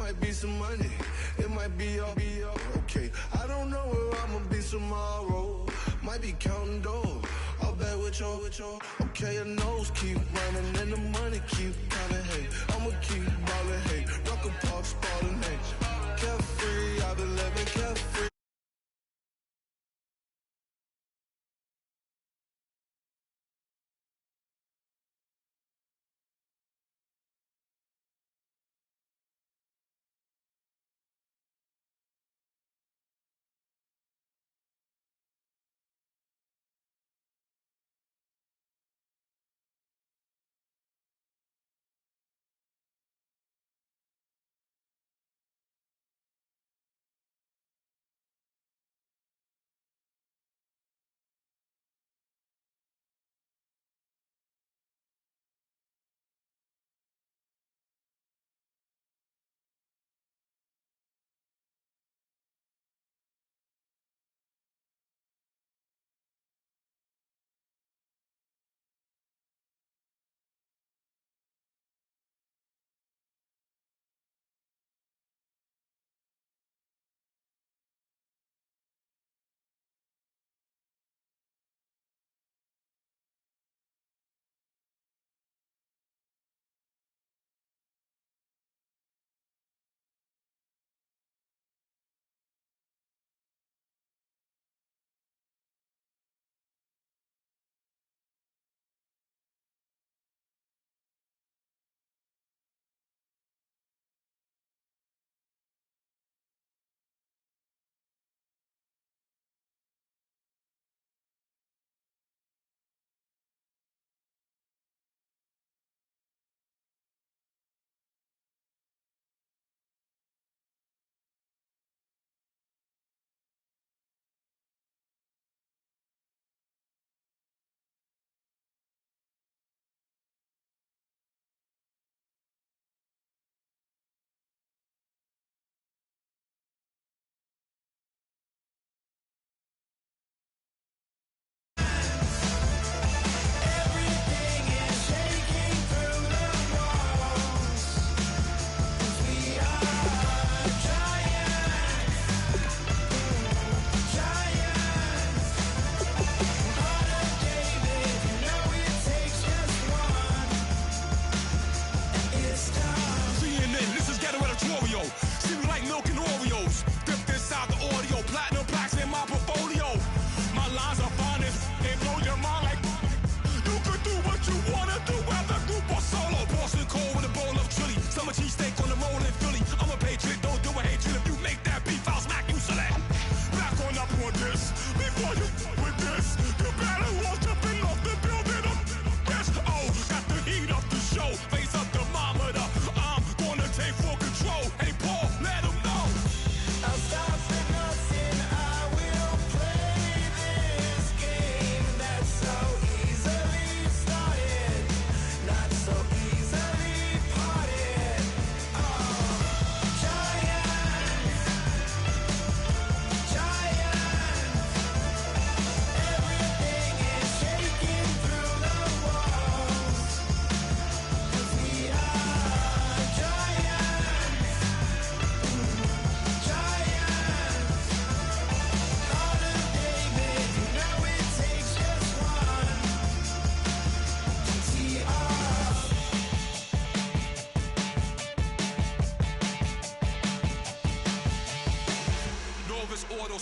might be some money, it might be all okay. I don't know where I'ma be tomorrow. Might be counting dough, I'll bet with your. Okay, your nose keep running and the money keep coming. Hey, I'ma keep ballin'. Hey, rock a park, spallin'. Hey, carefree, I've been living carefree.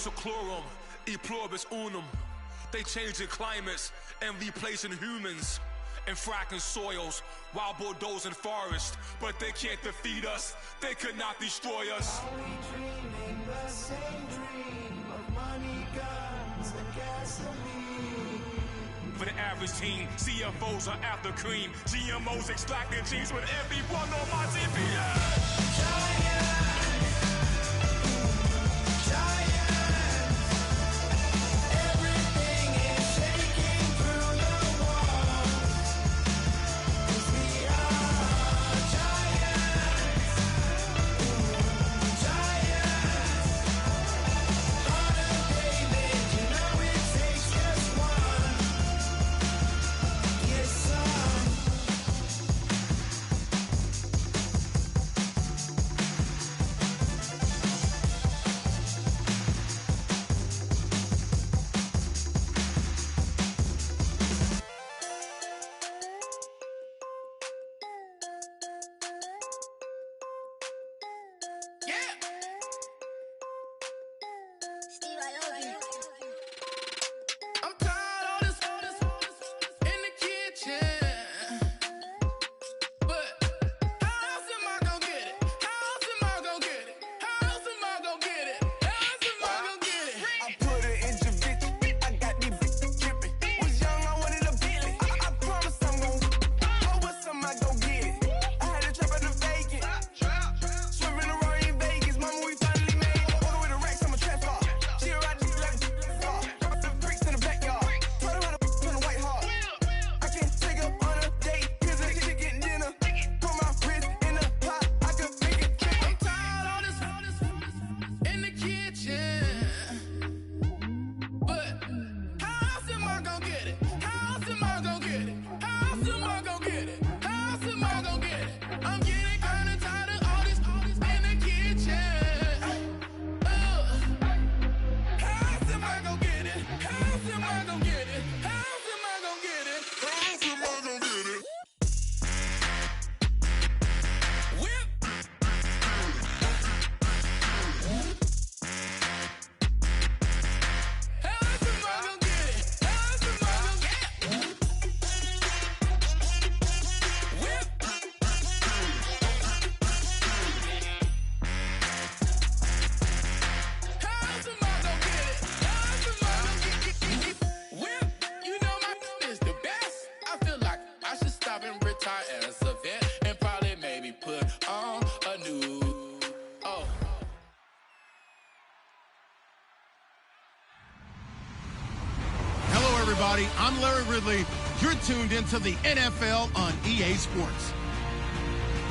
Seclorum, e pluribus unum. They changing climates and replacing humans and fracking soils while bulldozing forests. But they can't defeat us, they could not destroy us. Are we dreaming the same dream of money, guns, and gasoline? For the average teen, CFOs are after cream. GMOs extracting genes with everyone on my TPS. Giant! everybody. I'm Larry Ridley. You're tuned into the NFL on EA Sports.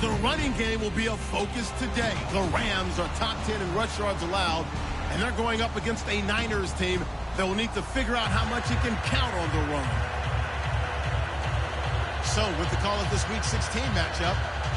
The running game will be a focus today. The Rams are top 10 in rush yards allowed, and they're going up against a Niners team that will need to figure out how much it can count on the run. So, with the call of this Week 16 matchup,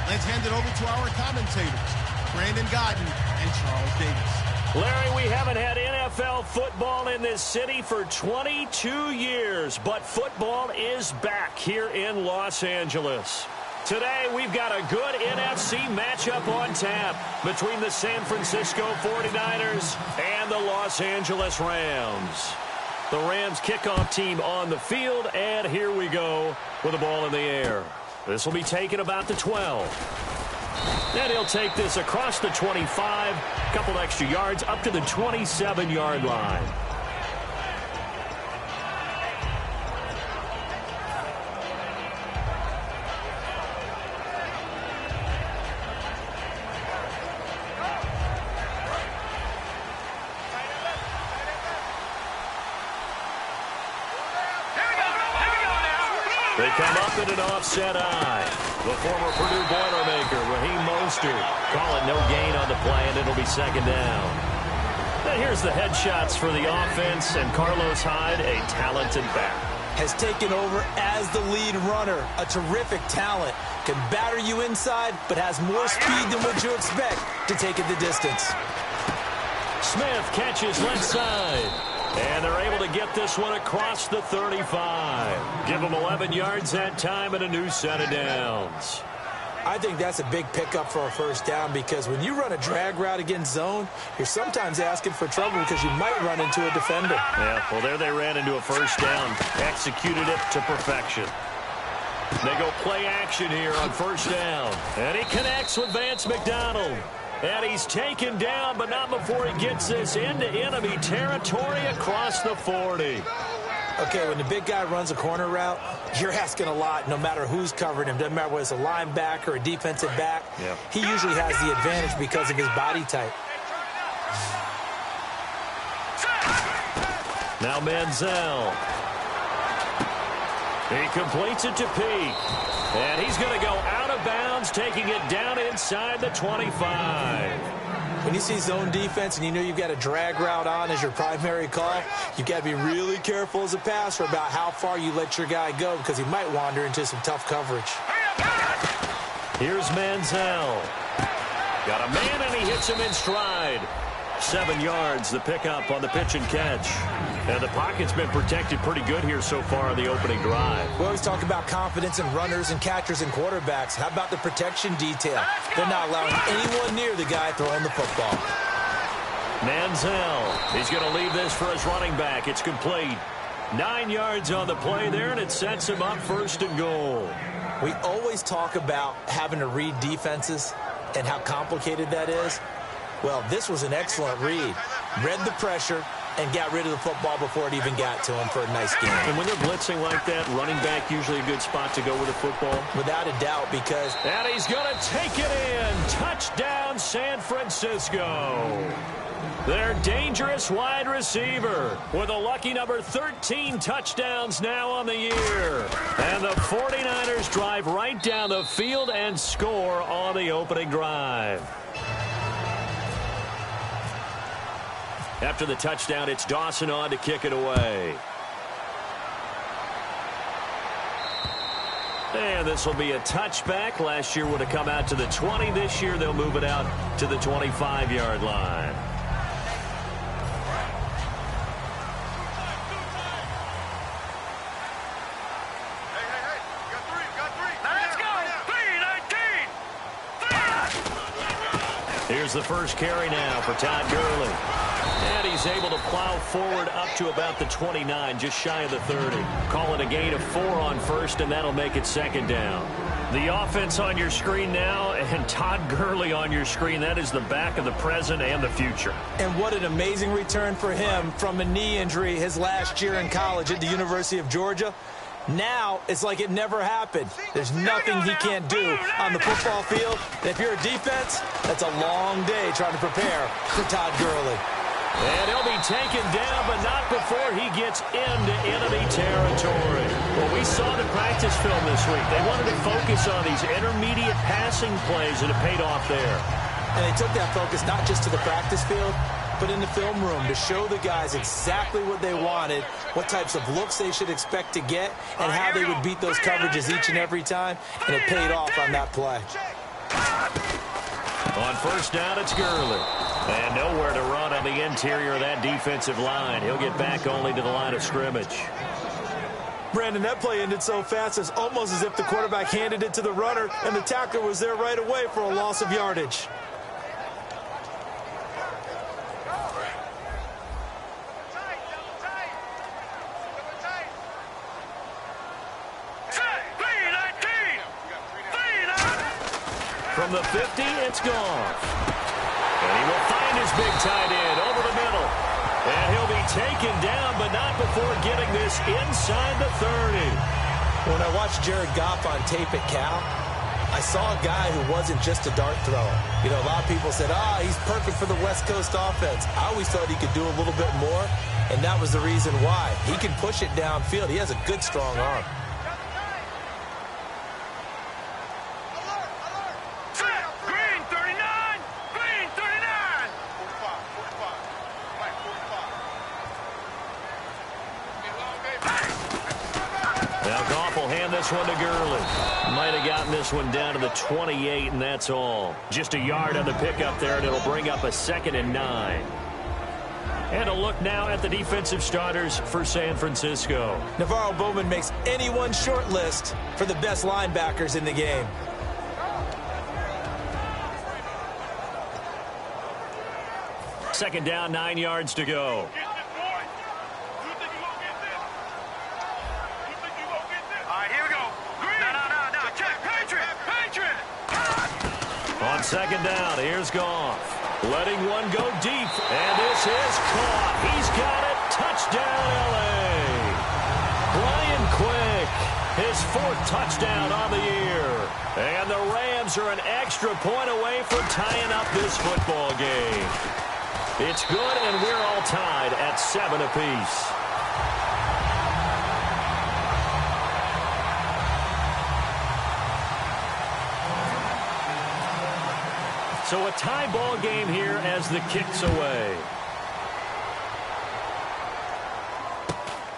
let's hand it over to our commentators, Brandon Godden and Charles Davis. Larry, we haven't had NFL football in this city for 22 years, but football is back here in Los Angeles. Today, we've got a good NFC matchup on tap between the San Francisco 49ers and the Los Angeles Rams. The Rams kickoff team on the field, and here we go with the ball in the air. This will be taken about the 12. And he'll take this across the 25, a couple extra yards up to the 27-yard line. They come up in an offset eye. The former Purdue Boilermaker, Raheem Mostert, calling no gain on the play, and it'll be second down. Then here's the headshots for the offense, and Carlos Hyde, a talented back. Has taken over as the lead runner. A terrific talent. Can batter you inside, but has more speed than what you expect to take it the distance. Smith catches left side. And they're able to get this one across the 35. Give them 11 yards that time and a new set of downs. I think that's a big pickup for a first down because when you run a drag route against zone, you're sometimes asking for trouble because you might run into a defender. Yeah, well, there they ran into a first down. Executed it to perfection. They go play action here on first down. And he connects with Vance McDonald. And he's taken down, but not before he gets this into enemy territory across the 40. Okay, when the big guy runs a corner route, you're asking a lot no matter who's covering him. Doesn't matter whether it's a linebacker or a defensive back. Yep. He usually has the advantage because of his body type. Now Manziel. He completes it to Peake. And he's going to go out of bounds, taking it down inside the 25. When you see zone defense and you know you've got a drag route on as your primary call, you've got to be really careful as a passer about how far you let your guy go because he might wander into some tough coverage. Here's Manziel. Got a man, and he hits him in stride. 7 yards, the pickup on the pitch and catch. And the pocket's been protected pretty good here so far on the opening drive. We always talk about confidence in runners and catchers and quarterbacks. How about the protection detail? They're not allowing anyone near the guy throwing the football. Manziel, he's going to leave this for his running back. It's complete. 9 yards on the play there, and it sets him up first and goal. We always talk about having to read defenses and how complicated that is. Well, this was an excellent read. Read the pressure and got rid of the football before it even got to him for a nice game. And when they're blitzing like that, running back usually a good spot to go with the football? Without a doubt, because... And he's going to take it in. Touchdown, San Francisco. Their dangerous wide receiver with a lucky number 13 touchdowns now on the year. And the 49ers drive right down the field and score on the opening drive. After the touchdown, it's Dawson on to kick it away. And this will be a touchback. Last year would have come out to the 20. This year they'll move it out to the 25-yard line. Here's the first carry now for Todd Gurley. And he's able to plow forward up to about the 29, just shy of the 30. Call it a gain of 4 on first, and that'll make it second down. The offense on your screen now, and Todd Gurley on your screen. That is the back of the present and the future. And what an amazing return for him from a knee injury his last year in college at the University of Georgia. Now it's like it never happened. There's nothing he can't do on the football field. And if you're a defense, that's a long day trying to prepare for Todd Gurley. And he'll be taken down, but not before he gets into enemy territory. Well, we saw the practice film this week. They wanted to focus on these intermediate passing plays, and it paid off there. And they took that focus not just to the practice field, but in the film room to show the guys exactly what they wanted, what types of looks they should expect to get, and how they would beat those coverages each and every time, and it paid off on that play. On first down, it's Gurley. And nowhere to run on the interior of that defensive line. He'll get back only to the line of scrimmage. Brandon, that play ended so fast, it's almost as if the quarterback handed it to the runner, and the tackler was there right away for a loss of yardage. From the 50, it's gone. And he will find his big tight end over the middle. And he'll be taken down, but not before getting this inside the 30. When I watched Jared Goff on tape at Cal, I saw a guy who wasn't just a dart thrower. You know, a lot of people said, he's perfect for the West Coast offense. I always thought he could do a little bit more, and that was the reason why. He can push it downfield. He has a good, strong arm. This one to Gurley. Might have gotten this one down to the 28, and that's all. Just a yard on the pickup there, and it'll bring up a 2nd and 9. And a look now at the defensive starters for San Francisco. Navarro Bowman makes anyone's short list for the best linebackers in the game. Second down, 9 yards to go. On second down, here's Goff. Letting one go deep, and this is caught. He's got it. Touchdown, L.A. Brian Quick, his 4th touchdown on the year. And the Rams are an extra point away from tying up this football game. It's good, and we're all tied at 7 apiece. So a tie ball game here as the kick's away.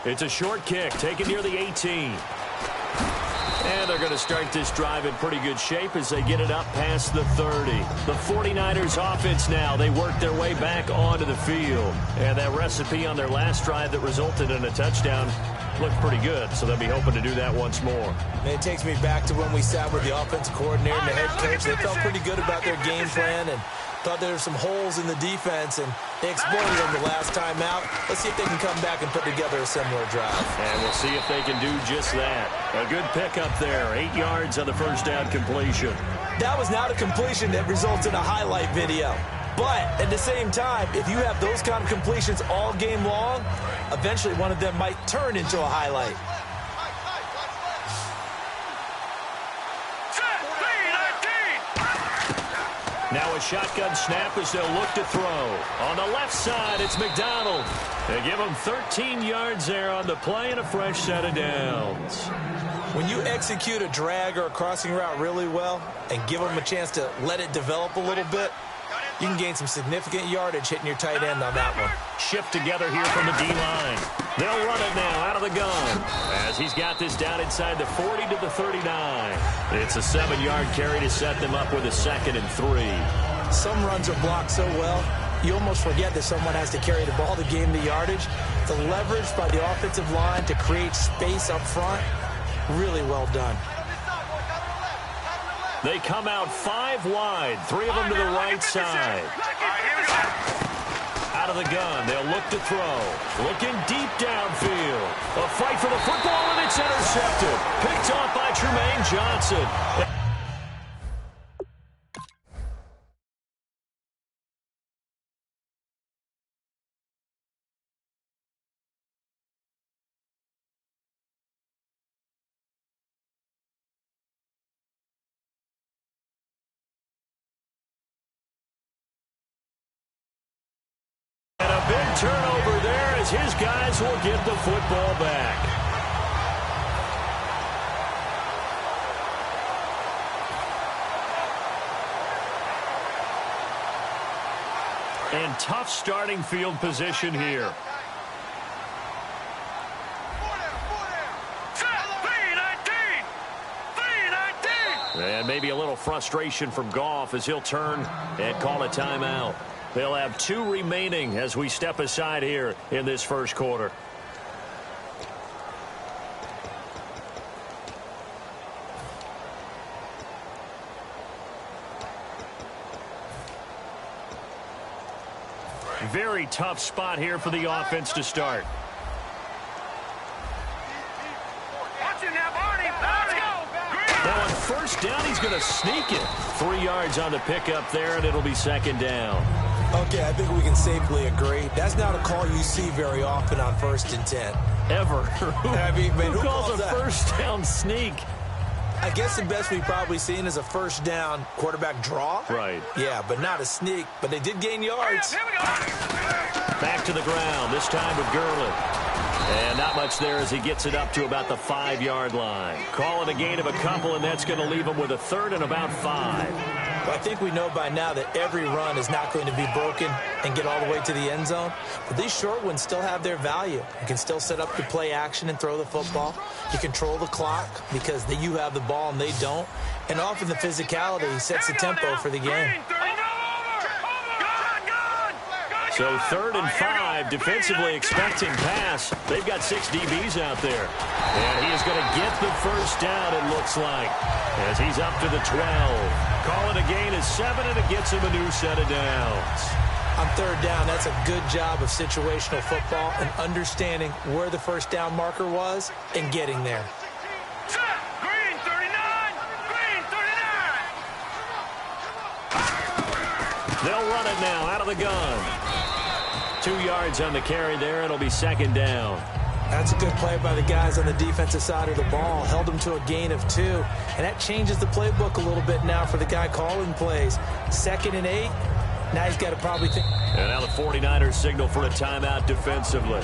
It's a short kick taken near the 18. And they're going to start this drive in pretty good shape as they get it up past the 30. The 49ers offense now, they work their way back onto the field. And that recipe on their last drive that resulted in a touchdown looked pretty good, so they'll be hoping to do that once more. And it takes me back to when we sat with the offensive coordinator and the head coach. They felt pretty good about their game plan and thought there were some holes in the defense, and they exploited them the last time out. Let's see if they can come back and put together a similar drive. And we'll see if they can do just that. A good pickup there, 8 yards on the first down completion. That was not a completion that results in a highlight video. But at the same time, if you have those kind of completions all game long, eventually one of them might turn into a highlight. Now a shotgun snap as they'll look to throw. On the left side, it's McDonald. They give him 13 yards there on the play and a fresh set of downs. When you execute a drag or a crossing route really well and give them a chance to let it develop a little bit, you can gain some significant yardage hitting your tight end on that one. Shift together here from the D-line. They'll run it now out of the gun as he's got this down inside the 40 to the 39. It's a 7-yard carry to set them up with a 2nd and 3. Some runs are blocked so well, you almost forget that someone has to carry the ball to gain the yardage. The leverage by the offensive line to create space up front, really well done. They come out 5 wide, 3 of them to the right side. Out of the gun, they'll look to throw. Looking deep downfield. A fight for the football, and it's intercepted. Picked off by Tremaine Johnson. turnover there as his guys will get the football back. And tough starting field position here. And maybe a little frustration from Goff as he'll turn and call a timeout. They'll have 2 remaining as we step aside here in this first quarter. Very tough spot here for the offense to start. Now on first down, he's going to sneak it. 3 yards on the pickup there, and it'll be second down. Okay, I think we can safely agree. That's not a call you see very often on 1st and 10. Ever. Who calls a that? first down sneak? I guess the best we've probably seen is a first down quarterback draw. Right. Yeah, but not a sneak. But they did gain yards. Back to the ground, this time with Gurley. And not much there as he gets it up to about the 5-yard line. Call it a gain of a couple, and that's going to leave him with a 3rd and about 5. Well, I think we know by now that every run is not going to be broken and get all the way to the end zone. But these short ones still have their value. You can still set up the play action and throw the football. You control the clock because you have the ball and they don't. And often the physicality sets the tempo for the game. So 3rd and 5, defensively expecting pass. They've got 6 DBs out there. And he is going to get the first down, it looks like, as he's up to the 12. Call it a gain of 7, and it gets him a new set of downs. On 3rd down, that's a good job of situational football and understanding where the first down marker was and getting there. Green 39! Green 39! They'll run it now out of the gun. 2 yards on the carry there. It'll be second down. That's a good play by the guys on the defensive side of the ball. Held them to a gain of 2. And that changes the playbook a little bit now for the guy calling plays. 2nd and 8. Now he's got to probably think. And now the 49ers signal for a timeout defensively.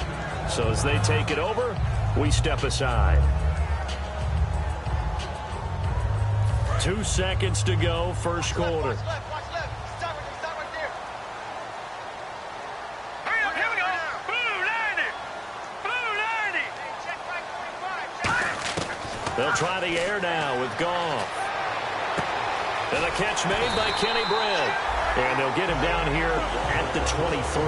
So as they take it over, we step aside. 2 seconds to go, first quarter. They'll try the air now with Goff. And a catch made by Kenny Britt. And they'll get him down here at the 23.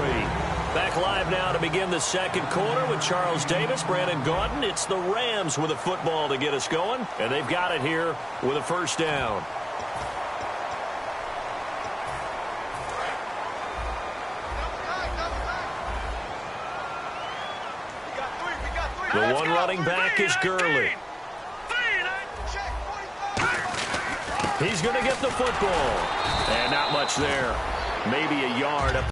Back live now to begin the second quarter with Charles Davis, Brandon Gaudin. It's the Rams with a football to get us going. And they've got it here with a first down. The one running back is Gurley. He's going to get the football. And not much there. Maybe a yard up.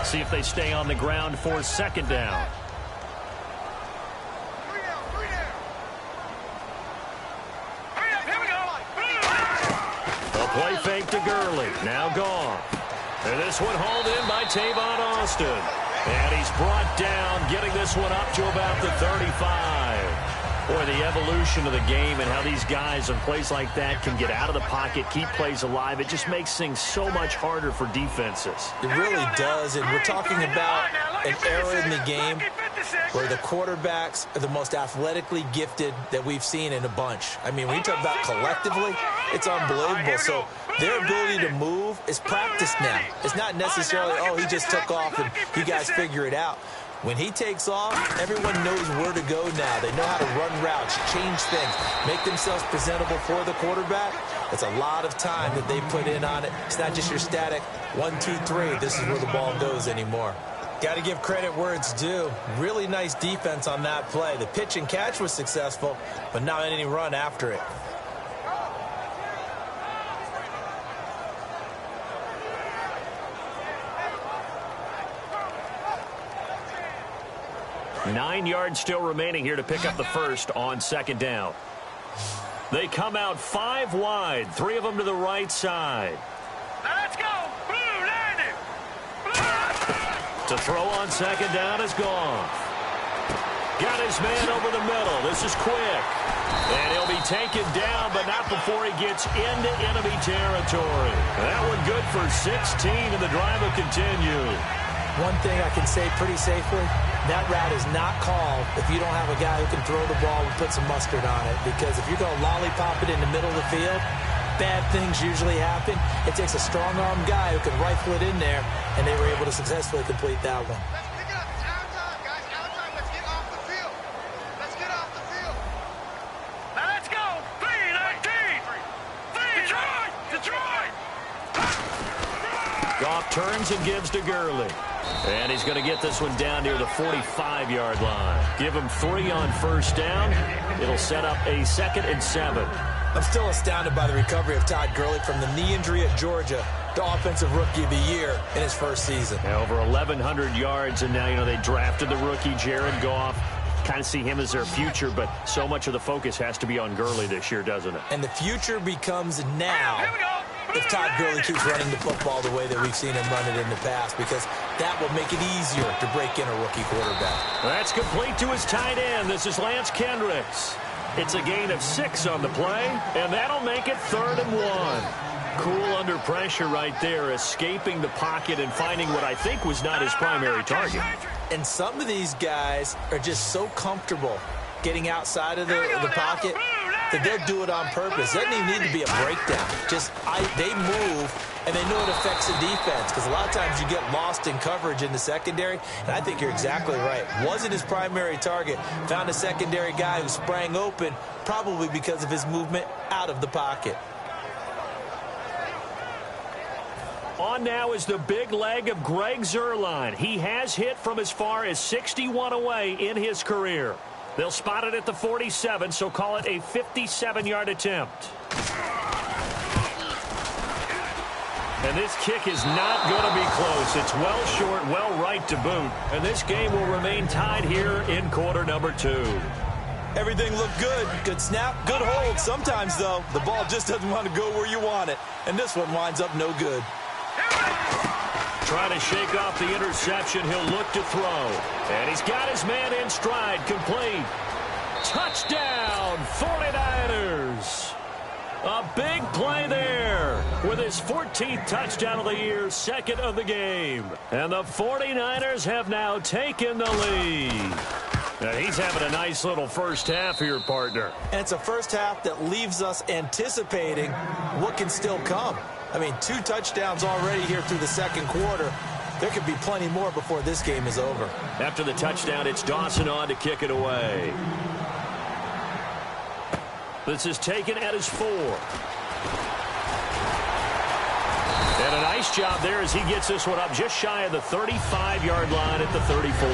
See if they stay on the ground for second down. A play fake to Gurley. Now gone. And this one hauled in by Tavon Austin. And he's brought down, getting this one up to about the 35. Boy, the evolution of the game and how these guys on plays like that can get out of the pocket, keep plays alive. It just makes things so much harder for defenses. It really does, and we're talking about an era in the game where the quarterbacks are the most athletically gifted that we've seen in a bunch. I mean, when you talk about collectively, it's unbelievable. So their ability to move is practiced now. It's not necessarily, oh, he just took off and you guys figure it out. When he takes off, everyone knows where to go now. They know how to run routes, change things, make themselves presentable for the quarterback. It's a lot of time that they put in on it. It's not just your static 1, 2, 3. This is where the ball goes anymore. Got to give credit where it's due. Really nice defense on that play. The pitch and catch was successful, but not any run after it. 9 yards still remaining here to pick up the first on second down. They come out 5 wide, 3 of them to the right side. Now let's go. Blue, landing. To throw on second down is gone. Got his man over the middle. This is quick. And he'll be taken down, but not before he gets into enemy territory. That one good for 16, and the drive will continue. One thing I can say pretty safely, that route is not called if you don't have a guy who can throw the ball and put some mustard on it. Because if you're going to lollipop it in the middle of the field, bad things usually happen. It takes a strong-armed guy who can rifle it in there, and they were able to successfully complete that one. Let's pick it up. It's our time, guys. Our time. Let's get off the field. Let's get off the field. Now let's go. 3-19. Detroit. Detroit. Goff turns and gives to Gurley. And he's going to get this one down near the 45-yard line. Give him 3 on first down. It'll set up a 2nd and 7. I'm still astounded by the recovery of Todd Gurley from the knee injury at Georgia, the offensive rookie of the year in his first season. Now over 1,100 yards, and now, they drafted the rookie Jared Goff. Kind of see him as their future, but so much of the focus has to be on Gurley this year, doesn't it? And the future becomes now if Todd Gurley keeps running the football the way that we've seen him run it in the past, because that will make it easier to break in a rookie quarterback. That's complete to his tight end. This is Lance Kendricks. It's a gain of 6 on the play, and that'll make it 3rd and 1. Cool under pressure right there, escaping the pocket and finding what I think was not his primary target. And some of these guys are just so comfortable getting outside of the pocket that they'll do it on purpose. It doesn't even need to be a breakdown. They move, and they know it affects the defense, because a lot of times you get lost in coverage in the secondary, and I think you're exactly right. Wasn't his primary target. Found a secondary guy who sprang open, probably because of his movement out of the pocket. On now is the big leg of Greg Zuerlein. He has hit from as far as 61 away in his career. They'll spot it at the 47, so call it a 57-yard attempt. And this kick is not going to be close. It's well short, well right to boot. And this game will remain tied here in quarter number 2. Everything looked good. Good snap, good hold. Sometimes, though, the ball just doesn't want to go where you want it. And this one winds up no good. Trying to shake off the interception. He'll look to throw. And he's got his man in stride. Complete. Touchdown, 49ers. A big play there with his 14th touchdown of the year, 2nd of the game. And the 49ers have now taken the lead. Now he's having a nice little first half here, partner. And it's a first half that leaves us anticipating what can still come. I mean, 2 touchdowns already here through the second quarter. There could be plenty more before this game is over. After the touchdown, it's Dawson on to kick it away. This is taken at his 4. And a nice job there as he gets this one up just shy of the 35-yard line at the 34.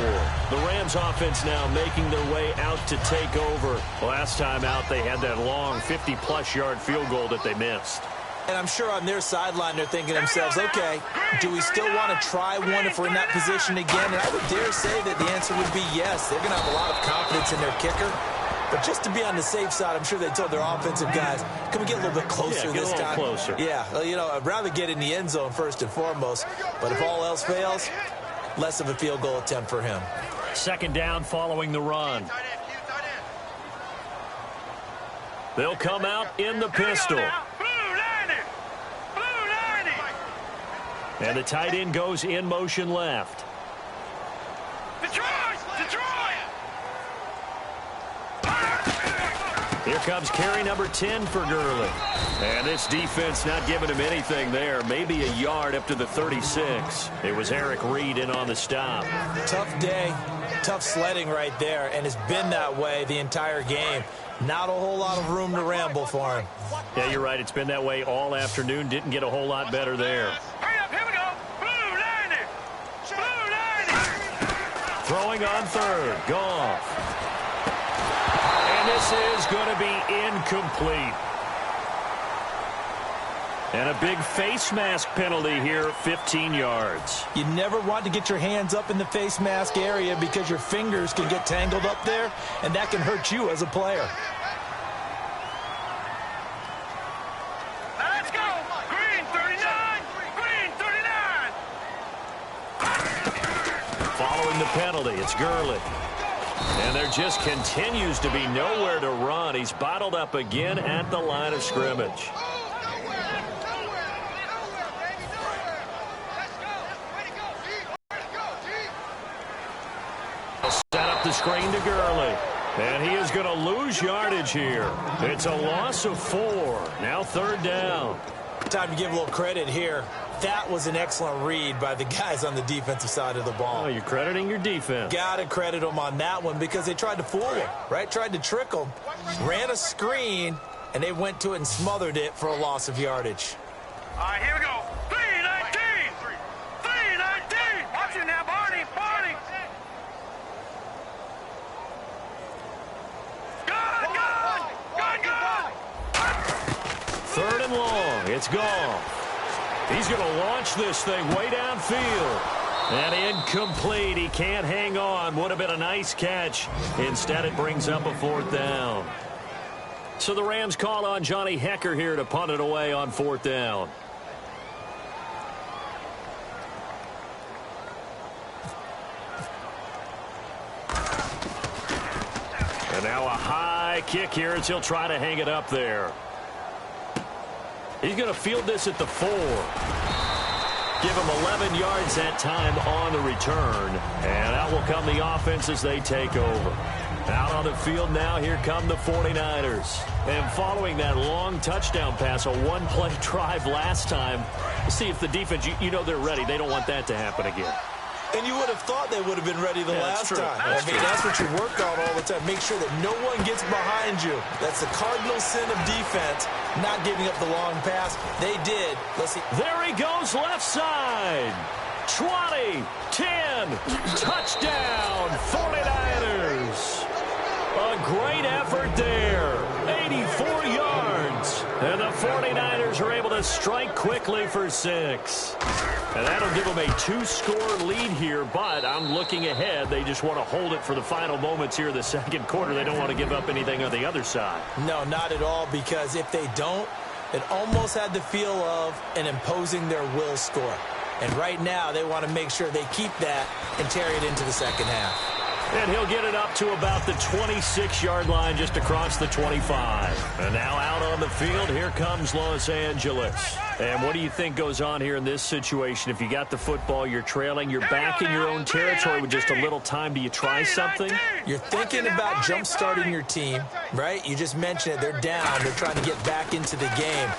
The Rams offense now making their way out to take over. Last time out, they had that long 50-plus yard field goal that they missed. And I'm sure on their sideline they're thinking to themselves, okay, do we still want to try one if we're in that position again? And I would dare say that the answer would be yes. They're going to have a lot of confidence in their kicker. But just to be on the safe side, I'm sure they told their offensive guys, can we get a little bit closer this time? Closer. Yeah, I'd rather get in the end zone first and foremost. But if all else fails, less of a field goal attempt for him. 2nd down following the run. They'll come out in the pistol. And the tight end goes in motion left. Detroit! Here comes carry number 10 for Gurley. And this defense not giving him anything there. Maybe a yard up to the 36. It was Eric Reed in on the stop. Tough day, tough sledding right there, and it's been that way the entire game. Not a whole lot of room to ramble for him. Yeah, you're right. It's been that way all afternoon. Didn't get a whole lot better there. Throwing on 3rd. Goff. And this is going to be incomplete. And a big face mask penalty here, 15 yards. You never want to get your hands up in the face mask area because your fingers can get tangled up there, and that can hurt you as a player. Let's go! Green 39! Green 39! Following the penalty, it's Gurley. And there just continues to be nowhere to run. He's bottled up again at the line of scrimmage. Set up the screen to Gurley. And he is going to lose yardage here. It's a loss of 4. Now 3rd down. Time to give a little credit here. That was an excellent read by the guys on the defensive side of the ball. Oh, you're crediting your defense. Got to credit them on that one because they tried to fool him, right? Tried to trick him. Ran a screen, and they went to it and smothered it for a loss of yardage. All right, here we go. 319! 319! Watch it now, Barney! Barney! Good! 3rd and long. It's gone. He's going to launch this thing way downfield. And incomplete. He can't hang on. Would have been a nice catch. Instead, it brings up a 4th down. So the Rams call on Johnny Hecker here to punt it away on 4th down. And now a high kick here as he'll try to hang it up there. He's going to field this at the 4. Give him 11 yards that time on the return. And out will come the offense as they take over. Out on the field now, here come the 49ers. And following that long touchdown pass, a one-play drive last time, see if the defense, you know they're ready. They don't want that to happen again. And you would have thought they would have been ready the last time. That's what you work on all the time. Make sure that no one gets behind you. That's the cardinal sin of defense, not giving up the long pass. They did. Let's see. There he goes, left side. 20, 10, touchdown, 49ers. A great effort there. 84 yards. And the 49ers are able to strike quickly for 6. And that'll give them a 2-score lead here, but I'm looking ahead. They just want to hold it for the final moments here in the 2nd quarter. They don't want to give up anything on the other side. No, not at all, because if they don't, it almost had the feel of an imposing their will score. And right now, they want to make sure they keep that and carry it into the 2nd half. And he'll get it up to about the 26-yard line just across the 25. And now out on the field, here comes Los Angeles. And what do you think goes on here in this situation? If you got the football, you're trailing, you're back in your own territory with just a little time. Do you try something? You're thinking about jump-starting your team, right? You just mentioned it. They're down. They're trying to get back into the game.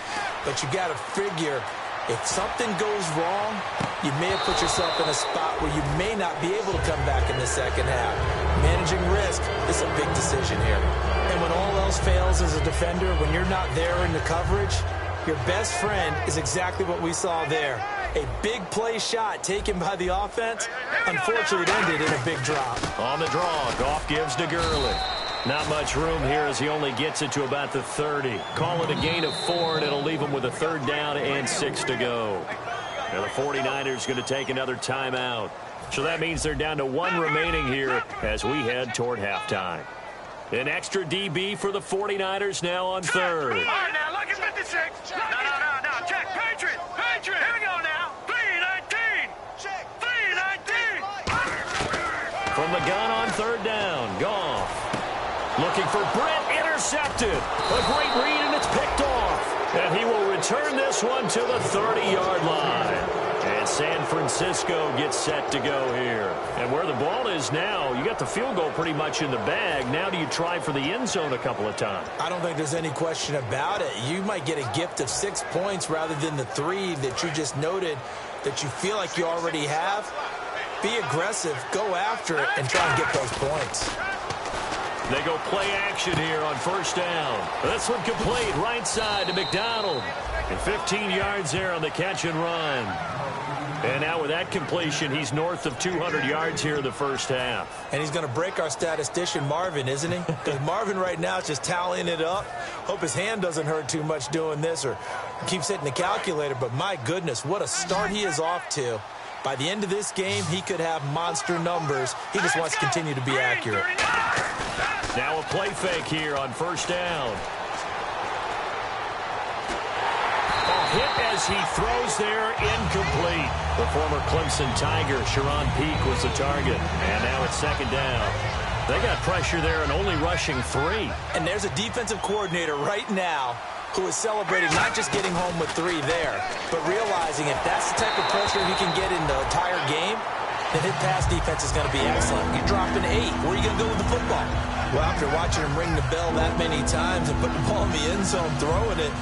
But you got to figure, if something goes wrong, you may have put yourself in a spot where you may not be able to come back in the 2nd half. Managing risk is a big decision here. And when all else fails as a defender, when you're not there in the coverage, your best friend is exactly what we saw there. A big play shot taken by the offense. Unfortunately, it ended in a big drop. On the draw, Goff gives to Gurley. Not much room here as he only gets it to about the 30. Call it a gain of 4, and it'll leave him with a 3rd down and 6 to go. Now the 49ers going to take another timeout. So that means they're down to 1 remaining here as we head toward halftime. An extra DB for the 49ers now on 3rd. All right, now, look at 56. No. Check. Patriot. Here we go now. 319. Check. 319. From the gun on 3rd down. Goff. Looking for Brett, intercepted. A great read, and it's picked off. And he will return this one to the 30-yard line. And San Francisco gets set to go here. And where the ball is now, you got the field goal pretty much in the bag. Now do you try for the end zone a couple of times? I don't think there's any question about it. You might get a gift of 6 points rather than the 3 that you just noted that you feel like you already have. Be aggressive, go after it, and try and get those points. They go play action here on 1st down. This one complete, right side to McDonald. And 15 yards there on the catch and run. And now with that completion, he's north of 200 yards here in the 1st half. And he's going to break our statistician, Marvin, isn't he? Because Marvin right now is just tallying it up. Hope his hand doesn't hurt too much doing this or keeps hitting the calculator, but my goodness, what a start he is off to. By the end of this game, he could have monster numbers. He just wants to continue to be accurate. Now a play fake here on first down. Hit as he throws there, incomplete. The former Clemson Tiger, Sharon Peak, was the target. And now it's second down. They got pressure there and only rushing 3. And there's a defensive coordinator right now who is celebrating not just getting home with 3 there, but realizing if that's the type of pressure he can get in the entire game, then his pass defense is going to be excellent. You're dropping 8. Where are you going to go with the football? Well, after watching him ring the bell that many times and put the ball in the end zone, throwing it,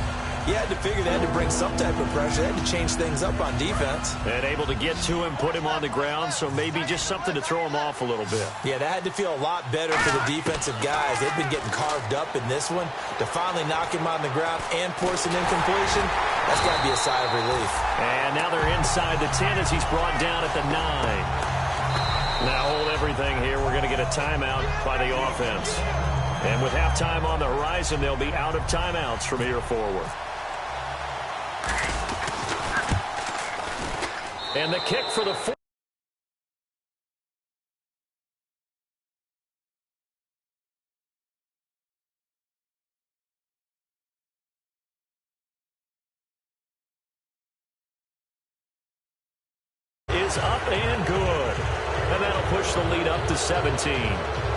you had to figure they had to bring some type of pressure. They had to change things up on defense. And able to get to him, put him on the ground, so maybe just something to throw him off a little bit. Yeah, that had to feel a lot better for the defensive guys. They've been getting carved up in this one. To finally knock him on the ground and force an incompletion, that's got to be a sigh of relief. And now they're inside the 10 as he's brought down at the 9. Now hold everything here. We're going to get a timeout by the offense. And with halftime on the horizon, they'll be out of timeouts from here forward. And the kick for the 4. Is up and good. And that'll push the lead up to 17.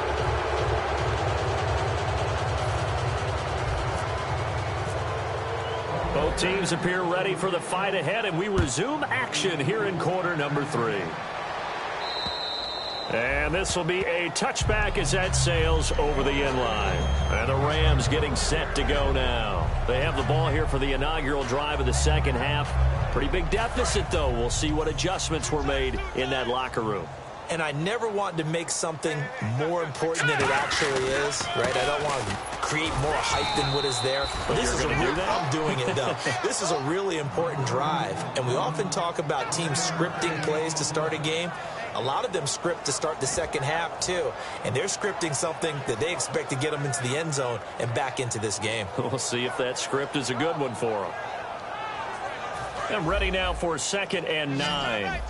Both teams appear ready for the fight ahead, and we resume action here in quarter number 3. And this will be a touchback as that sails over the end line. And the Rams getting set to go now. They have the ball here for the inaugural drive of the second half. Pretty big deficit, though. We'll see what adjustments were made in that locker room. And I never want to make something more important than it actually is, right? I don't want to create more hype than what is there. But this is a do that? I'm doing it, though. This is a really important drive. And we often talk about teams scripting plays to start a game. A lot of them script to start the second half, too. And they're scripting something that they expect to get them into the end zone and back into this game. We'll see if that script is a good one for them. And ready now for 2nd and 9.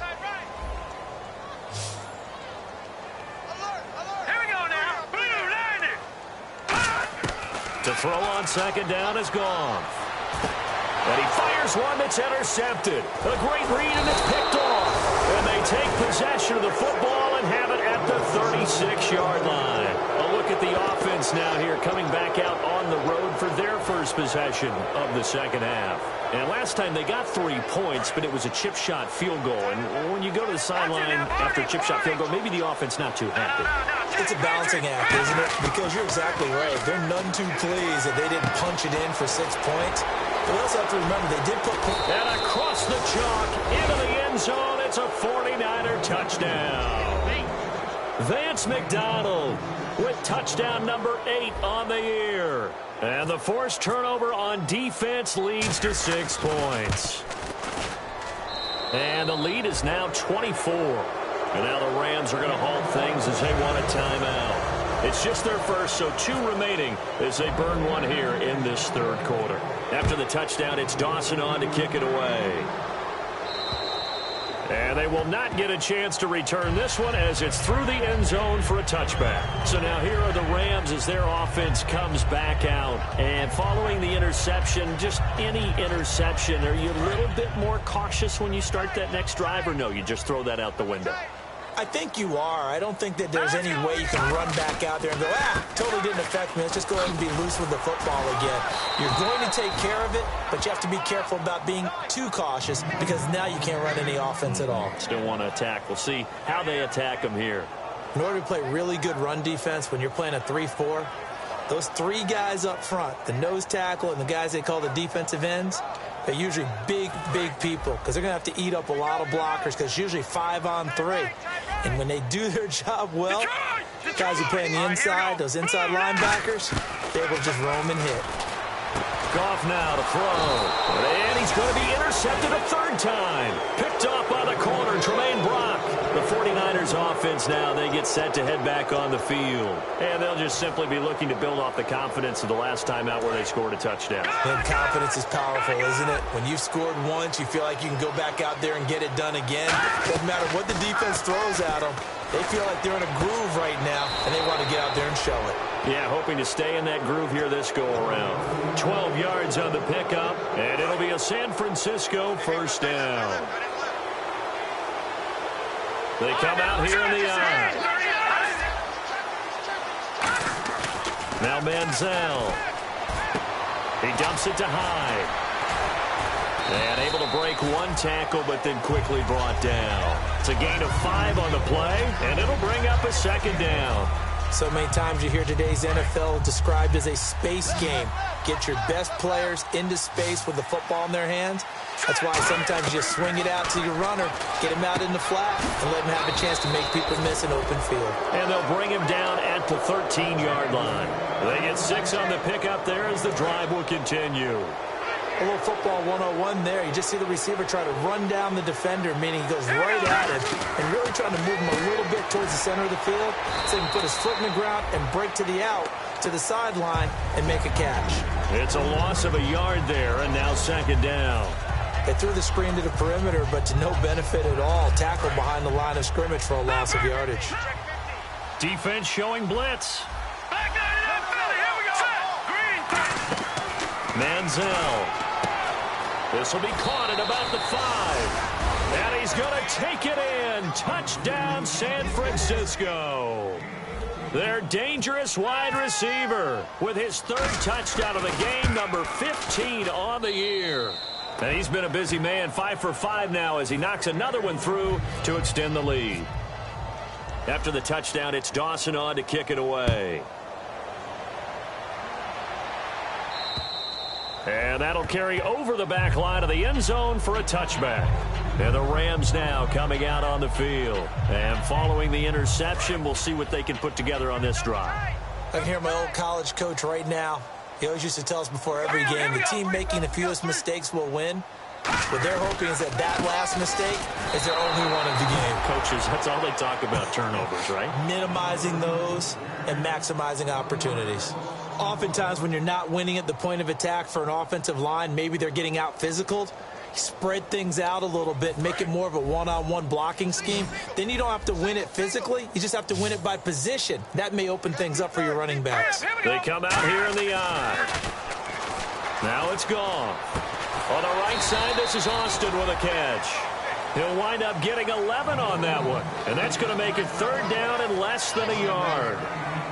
To throw on second down is gone. And he fires one that's intercepted. A great read, and it's picked off. And they take possession of the football and have it at the 36-yard line. A look at the offense now here, coming back out on the road for their first possession of the second half. And last time they got 3 points, but it was a chip shot field goal. And when you go to the sideline after a chip shot field goal, maybe the offense not too happy. It's a balancing act, isn't it? Because you're exactly right. They're none too pleased that they didn't punch it in for 6 points. But we also have to remember they did put points. And across the chalk into the end zone, it's a 49er touchdown. Vance McDonald with touchdown number 8 on the year. And the forced turnover on defense leads to 6 points. And the lead is now 24. And now the Rams are going to halt things as they want a timeout. It's just their first, so 2 remaining as they burn one here in this third quarter. After the touchdown, it's Dawson on to kick it away. And they will not get a chance to return this one as it's through the end zone for a touchback. So now here are the Rams as their offense comes back out. And following the interception, just any interception, are you a little bit more cautious when you start that next drive, or no, you just throw that out the window? I think you are. I don't think that there's any way you can run back out there and go, totally didn't affect me. Let's just go ahead and be loose with the football again. You're going to take care of it, but you have to be careful about being too cautious because now you can't run any offense at all. Still want to attack. We'll see how they attack them here. In order to play really good run defense when you're playing a 3-4, those 3 guys up front, the nose tackle and the guys they call the defensive ends, they're usually big, big people because they're going to have to eat up a lot of blockers because it's usually 5-on-3. And when they do their job well, guys who play on the inside, those inside linebackers, they will just roam and hit. Goff now to throw. And he's going to be intercepted a third time. Picked off by the corner, Tremaine Brock. The 49ers offense now, they get set to head back on the field. And they'll just simply be looking to build off the confidence of the last time out where they scored a touchdown. And confidence is powerful, isn't it? When you've scored once, you feel like you can go back out there and get it done again. Doesn't matter what the defense throws at them. They feel like they're in a groove right now, and they want to get out there and show it. Yeah, hoping to stay in that groove here this go-around. 12 yards on the pickup, and it'll be a San Francisco first down. They come out here in the eye. Now Manziel. He dumps it to Hyde. And able to break one tackle, but then quickly brought down. It's a gain of 5 on the play, and it'll bring up a second down. So many times you hear today's NFL described as a space game. Get your best players into space with the football in their hands. That's why sometimes you just swing it out to your runner, get him out in the flat, and let him have a chance to make people miss an open field. And they'll bring him down at the 13-yard line. They get 6 on the pickup there as the drive will continue. A little football 101 there. You just see the receiver try to run down the defender, meaning he goes right at him and really trying to move him a little bit towards the center of the field so he can put his foot in the ground and break to the out, to the sideline, and make a catch. It's a loss of a yard there, and now second down. They threw the screen to the perimeter, but to no benefit at all. Tackled behind the line of scrimmage for a loss of yardage. Defense showing blitz. Manziel. This will be caught at about the 5. And he's going to take it in. Touchdown, San Francisco. Their dangerous wide receiver with his 3rd touchdown of the game, number 15 on the year. And he's been a busy man, 5 for 5 now as he knocks another one through to extend the lead. After the touchdown, it's Dawson on to kick it away. And that'll carry over the back line of the end zone for a touchback. And the Rams now coming out on the field. And following the interception, we'll see what they can put together on this drive. I can hear my old college coach right now. He always used to tell us before every game, the team making the fewest mistakes will win. What they're hoping is that last mistake is their only one of the game. Coaches, that's all they talk about, turnovers, right? Minimizing those and maximizing opportunities. Oftentimes when you're not winning at the point of attack for an offensive line, maybe they're getting out physicaled. Spread things out a little bit, make it more of a one-on-one blocking scheme. Then you don't have to win it physically. You just have to win it by position. That may open things up for your running backs. They come out here in the eye. Now it's gone. On the right side, this is Austin with a catch. He'll wind up getting 11 on that one. And that's going to make it 3rd down and less than a yard.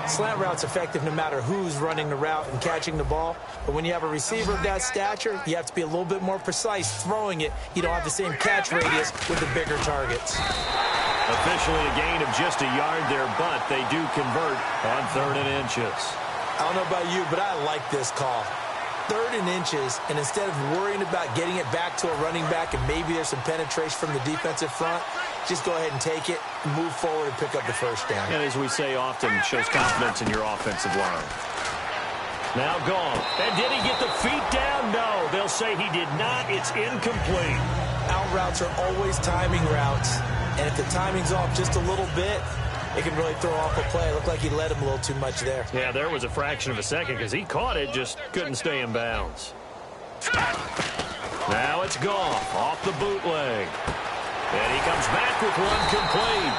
Slant route's effective no matter who's running the route and catching the ball. But when you have a receiver of that stature, you have to be a little bit more precise throwing it. You don't have the same catch radius with the bigger targets. Officially a gain of just a yard there, but they do convert on 3rd and inches. I don't know about you, but I like this call. 3rd and inches, and instead of worrying about getting it back to a running back and maybe there's some penetration from the defensive front, just go ahead and take it, move forward, and pick up the first down. And as we say often, shows confidence in your offensive line. Now gone. And did he get the feet down? No. They'll say he did not. It's incomplete. Out routes are always timing routes, and if the timing's off just a little bit, it can really throw off a play. It looked like he let him a little too much there. Yeah, there was a fraction of a second because he caught it, just couldn't stay in bounds. Now it's Goff off the bootleg. And he comes back with one complete.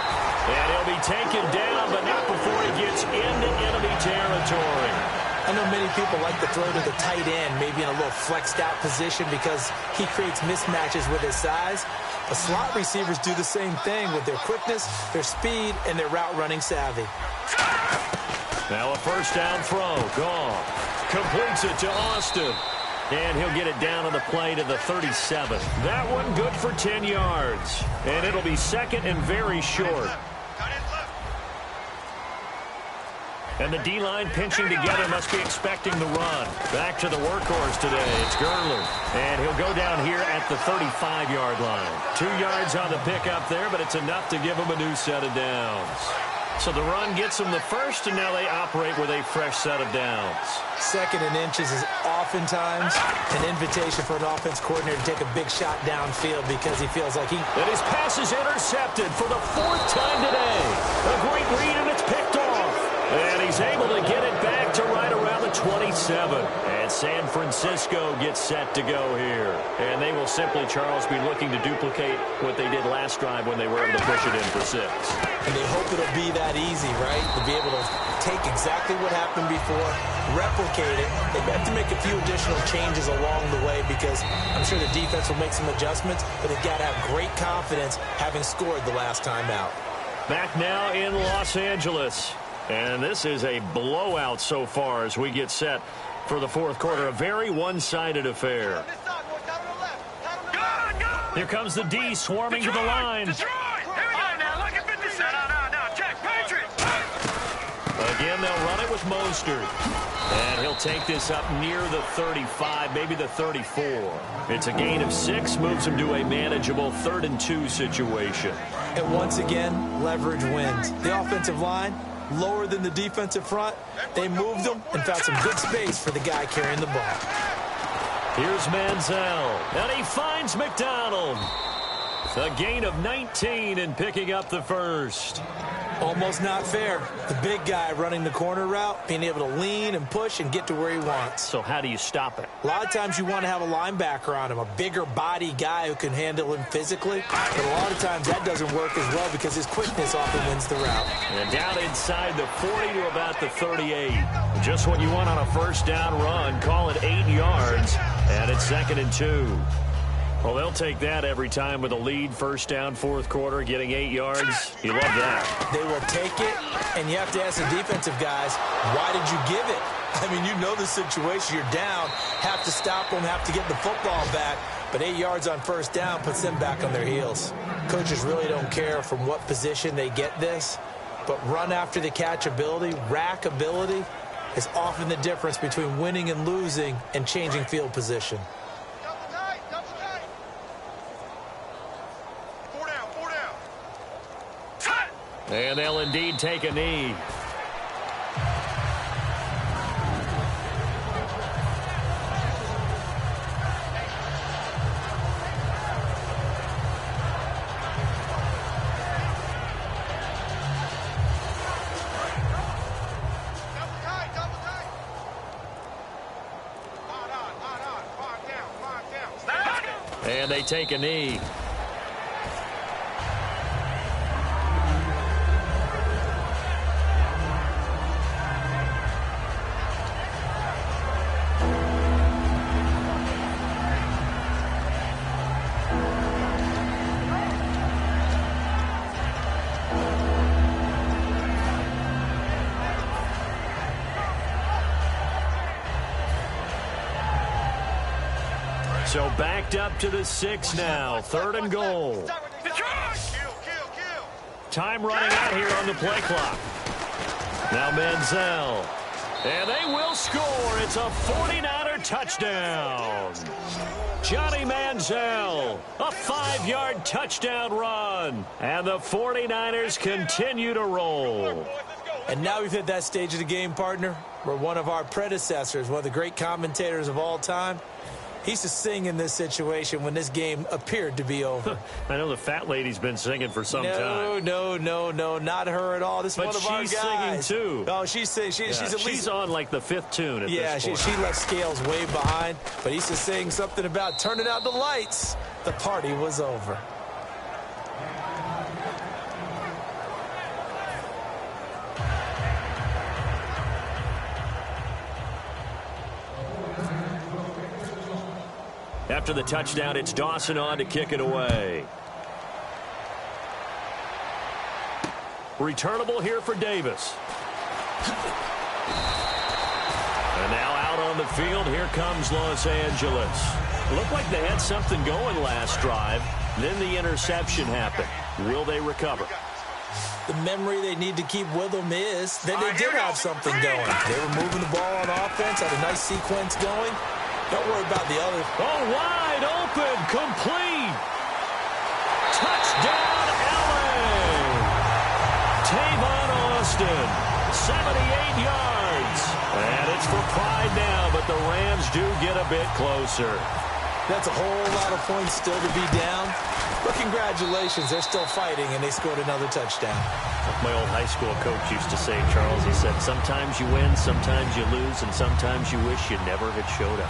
And he'll be taken down, but not before he gets into enemy territory. I know many people like to throw to the tight end, maybe in a little flexed out position because he creates mismatches with his size. The slot receivers do the same thing with their quickness, their speed, and their route running savvy. Now a first down throw. Goff completes it to Austin. And he'll get it down on the play to the 37. That one good for 10 yards. And it'll be 2nd and very short. And the D-line pinching together must be expecting the run. Back to the workhorse today. It's Gurley. And he'll go down here at the 35-yard line. 2 yards on the pickup there, but it's enough to give him a new set of downs. So the run gets them the first, and now they operate with a fresh set of downs. second and inches is oftentimes an invitation for an offense coordinator to take a big shot downfield because he feels like he... And his pass is intercepted for the 4th time today. A great read, and it's picked off. And he's able to get it back to right around the 27. And San Francisco gets set to go here. And they will simply, Charles, be looking to duplicate what they did last drive when they were able to push it in for 6. And they hope it'll be that easy, right? To be able to take exactly what happened before, replicate it. They have to make a few additional changes along the way because I'm sure the defense will make some adjustments, but they've got to have great confidence having scored the last time out. Back now in Los Angeles. And this is a blowout so far as we get set for the 4th quarter. A very one-sided affair. Here comes the D swarming to the line. Here we go now. Look at 56. No. Check. Patriots. Again, they'll run it with Mostert. And he'll take this up near the 35, maybe the 34. It's a gain of 6, moves him to a manageable 3rd and 2 situation. And once again, leverage wins. The offensive line, lower than the defensive front. They moved them and found some good space for the guy carrying the ball. Here's Manziel, and he finds McDonald. A gain of 19 and picking up the 1st. Almost not fair. The big guy running the corner route, being able to lean and push and get to where he wants. So how do you stop it? A lot of times you want to have a linebacker on him, a bigger body guy who can handle him physically. But a lot of times that doesn't work as well because his quickness often wins the route. And down inside the 40 to about the 38. Just what you want on a 1st down run. Call it 8 yards. And it's 2nd and 2. Well, they'll take that every time with a lead, 1st down, 4th quarter, getting 8 yards. You love that. They will take it, and you have to ask the defensive guys, why did you give it? I mean, you know the situation. You're down, have to stop them, have to get the football back. But 8 yards on 1st down puts them back on their heels. Coaches really don't care from what position they get this, but run after the catch ability, rack ability, is often the difference between winning and losing and changing field position. And they'll indeed take a knee. And they take a knee. So backed up to the 6 now. 3rd and goal. Time running out here on the play clock. Now Manziel. And they will score. It's a 49er touchdown. Johnny Manziel, a 5-yard touchdown run. And the 49ers continue to roll. And now we've hit that stage of the game, partner, where one of our predecessors, one of the great commentators of all time, he used to sing in this situation when this game appeared to be over. I know the fat lady's been singing for some time. No, not her at all. This is one of our guys. But she's singing, too. Oh, she's at least... She's on, like, the 5th tune at this point. She left Scales way behind, but he used to sing something about turning out the lights. The party was over. After the touchdown, it's Dawson on to kick it away. Returnable here for Davis. And now out on the field, here comes Los Angeles. Looked like they had something going last drive. Then the interception happened. Will they recover? The memory they need to keep with them is that they did have something going. They were moving the ball on offense, had a nice sequence going. Don't worry about the other. Oh, wide open, complete. Touchdown, LA. Tavon Austin, 78 yards. And it's for pride now, but the Rams do get a bit closer. That's a whole lot of points still to be down. But congratulations, they're still fighting, and they scored another touchdown. Like my old high school coach used to say, Charles, he said, sometimes you win, sometimes you lose, and sometimes you wish you never had showed up.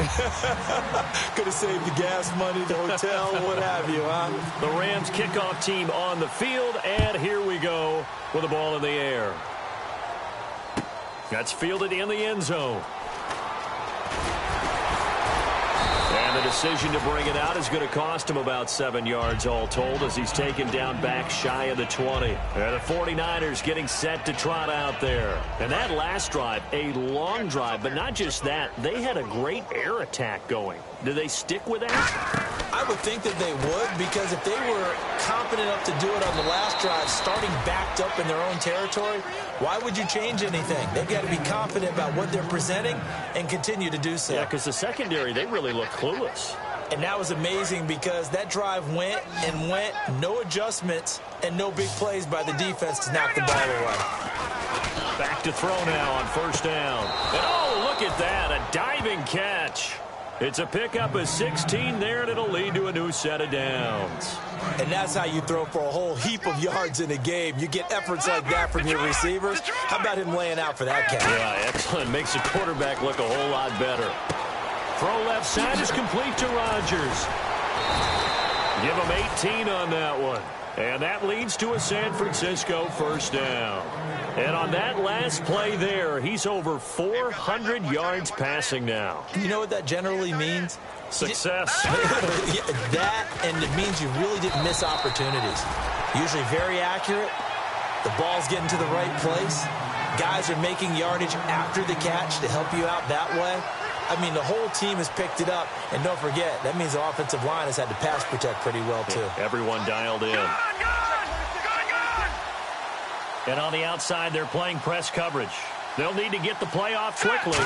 Could have saved the gas money, the hotel, what have you, huh? The Rams kickoff team on the field, and here we go with the ball in the air. That's fielded in the end zone. And the decision to bring it out is going to cost him about 7 yards all told as he's taken down back shy of the 20. And the 49ers getting set to trot out there. And that last drive, a long drive, but not just that. They had a great air attack going. Do they stick with that? I would think that they would, because if they were confident enough to do it on the last drive, starting backed up in their own territory, why would you change anything? They've got to be confident about what they're presenting and continue to do so. Yeah, because the secondary, they really look clueless. And that was amazing because that drive went and went, no adjustments and no big plays by the defense to knock the ball away. Back to throw now on first down. And oh, look at that, a diving catch. It's a pickup of 16 there, and it'll lead to a new set of downs. And that's how you throw for a whole heap of yards in a game. You get efforts like that from your receivers. How about him laying out for that catch? Yeah, excellent. Makes the quarterback look a whole lot better. Throw left side is complete to Rodgers. Give him 18 on that one. And that leads to a San Francisco first down. And on that last play there, he's over 400 yards passing now. You know what that generally means? Success. Yeah, that, and it means you really didn't miss opportunities. Usually very accurate. The ball's getting to the right place. Guys are making yardage after the catch to help you out that way. I mean, the whole team has picked it up. And don't forget, that means the offensive line has had to pass protect pretty well, too. Everyone dialed in. And on the outside, they're playing press coverage. They'll need to get the play off quickly.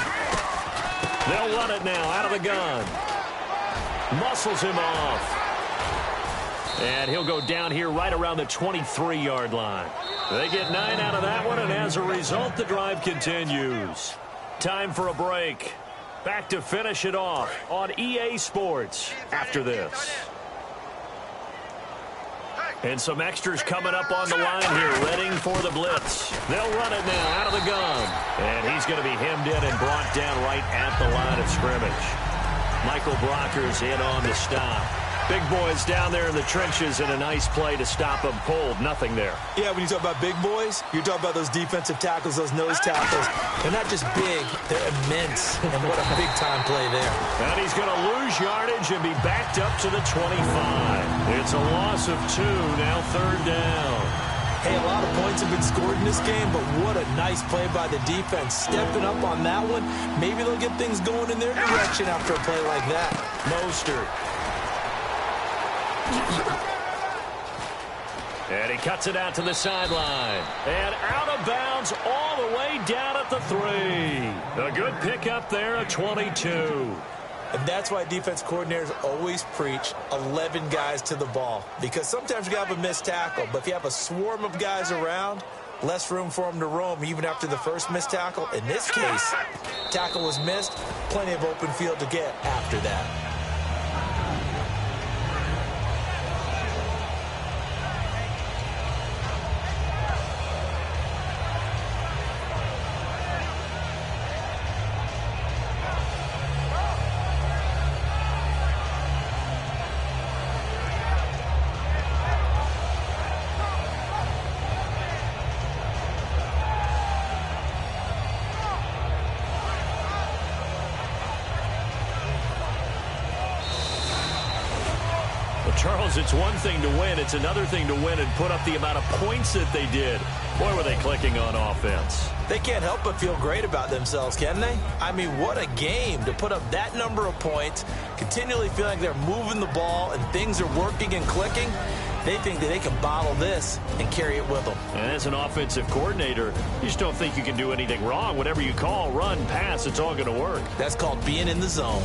They'll run it now out of the gun. Muscles him off. And he'll go down here right around the 23-yard line. They get 9 out of that one, and as a result, the drive continues. Time for a break. Back to finish it off on EA Sports after this. And some extras coming up on the line here, readying for the blitz. They'll run it now out of the gun. And he's going to be hemmed in and brought down right at the line of scrimmage. Michael Brocker's in on the stop. Big boys down there in the trenches, and a nice play to stop them cold. Nothing there. Yeah, when you talk about big boys, you're talking about those defensive tackles, those nose tackles. They're not just big, they're immense. And what a big-time play there. And he's going to lose yardage and be backed up to the 25. It's a loss of 2, now third down. Hey, a lot of points have been scored in this game, but what a nice play by the defense. Stepping up on that one, maybe they'll get things going in their direction after a play like that. Mostert. And he cuts it out to the sideline. And out of bounds all the way down at the 3. A good pickup there at 22. And that's why defense coordinators always preach 11 guys to the ball. Because sometimes you have a missed tackle, but if you have a swarm of guys around, less room for them to roam even after the first missed tackle. In this case, tackle was missed, plenty of open field to get after that. Charles, it's one thing to win. It's another thing to win and put up the amount of points that they did. Boy, were they clicking on offense. They can't help but feel great about themselves, can they? I mean, what a game to put up that number of points, continually feeling like they're moving the ball and things are working and clicking. They think that they can bottle this and carry it with them. And as an offensive coordinator, you just don't think you can do anything wrong. Whatever you call, run, pass, it's all going to work. That's called being in the zone.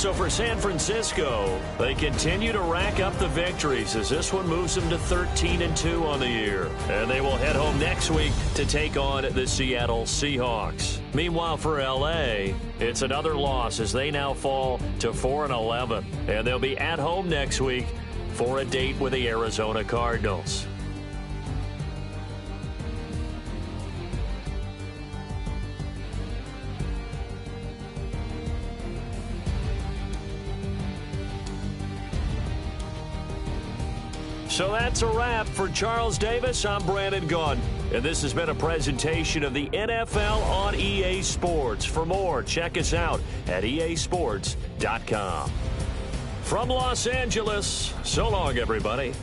So for San Francisco, they continue to rack up the victories as this one moves them to 13-2 on the year. And they will head home next week to take on the Seattle Seahawks. Meanwhile, for L.A., it's another loss as they now fall to 4-11. And they'll be at home next week for a date with the Arizona Cardinals. So that's a wrap. For Charles Davis, I'm Brandon Gaudin. And this has been a presentation of the NFL on EA Sports. For more, check us out at easports.com. From Los Angeles, so long, everybody.